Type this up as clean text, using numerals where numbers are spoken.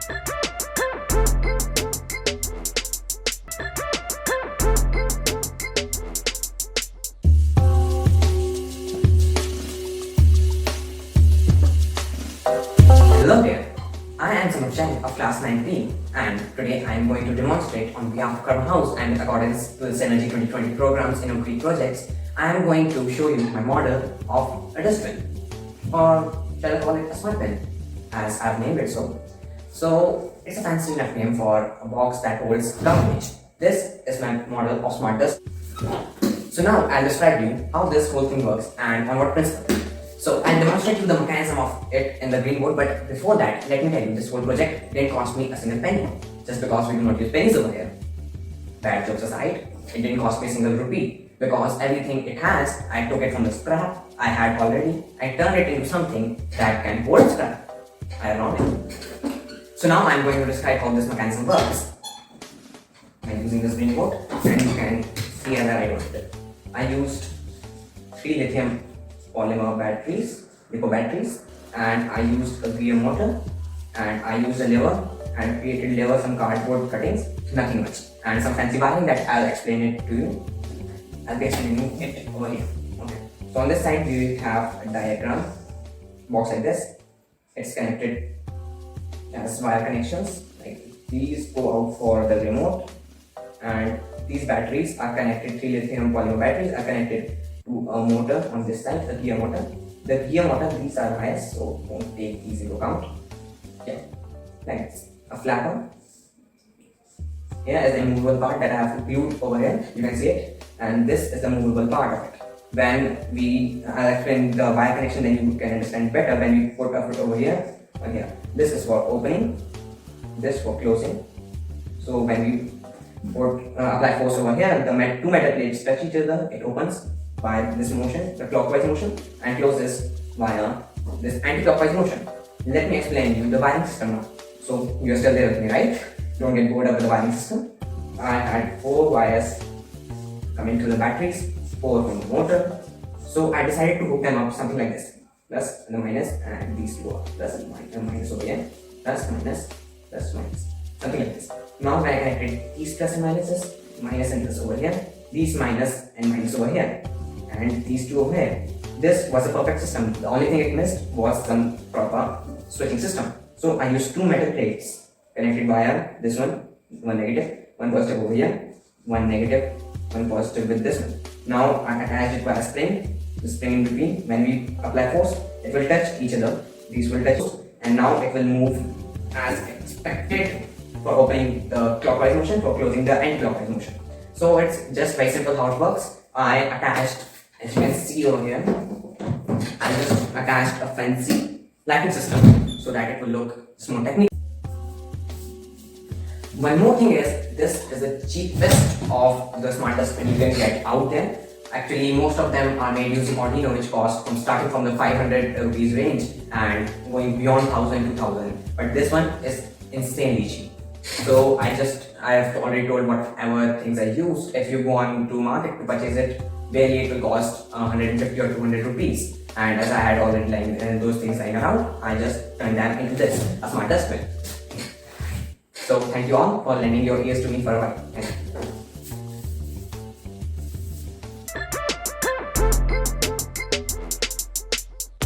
Hello there, I am Sambhav Jain of class 9B and today I am going to demonstrate on behalf of Karma House and in accordance to the Synergy 2020 programs in Greek projects. I am going to show you my model of a dustbin, or shall I call it a smart bin, as I have named it so. So it's a fancy enough name for a box that holds garbage. This is my model of smart dustbin. So now I'll describe you how this whole thing works and on what principle. So I'll demonstrate you the mechanism of it in the green board, but before that, let me tell you this whole project didn't cost me a single penny, just because we do not use pennies over here. Bad jokes aside, it didn't cost me a single rupee, because everything it has, I took it from the scrap I had already, I turned it into something that can hold scrap. Ironic. So now I'm going to describe how this mechanism works. I'm using this green board, and you can see as I wrote it. I used 3 lithium polymer batteries, lipo batteries, and I used a gear motor, and I used a lever and created lever some cardboard cuttings, nothing much, and some fancy wiring that I'll explain it to you. I'll be explaining it over here. Okay. So on this side we have a diagram box like this. It's connected as wire connections. Like these go out for the remote, and these batteries are connected. 3 lithium polymer batteries are connected to a motor on this side, the gear motor. The gear motor, these are wires, so don't take these into account. Yeah, like this. A flapper. Here is the movable part that I have glued over here. You can see it, and this is the movable part of it. When I'll explain the wire connection, then you can understand better. When we put a foot over here, and here, this is for opening, this for closing. So when we apply force over here, the 2 metal plates touch each other, it opens by this motion, the clockwise motion, and closes via this anti-clockwise motion. Let me explain you the wiring system now. So you are still there with me, right? Don't get bored of the wiring system. I had 4 wires coming to the batteries, 4 from the motor. So I decided to hook them up something like this. Plus and the minus, and these 2 are plus and minus over here. Plus, minus, something like this. Now when I connected these plus and minuses, minus and plus over here, these minus and minus over here, and these 2 over here. This was a perfect system. The only thing it missed was some proper switching system. So I used 2 metal plates connected via this one negative, one positive over here, one negative, one positive with this one. Now I attach it by a spring, the spring in between. When we apply force, it will touch each other. These will touch, and now it will move as expected for opening the clockwise motion, for closing the anti-clockwise motion. So it's just very simple how it works. I attached, as you can see over here, I just attached a fancy lighting system so that it will look more technical. One more thing is, this is the cheapest of the smart dustbin you can get out there. Actually, most of them are made using Arduino, which cost starting from the 500 rupees range and going beyond 1000, 2000. But this one is insanely cheap. So I have already told whatever things I used. If you go on to market to purchase it, barely it will cost 150 or 200 rupees. And as I had already those things lying around, I just turned them into this, a smart dustbin. So thank you all for lending your ears to me for a while. Thank you.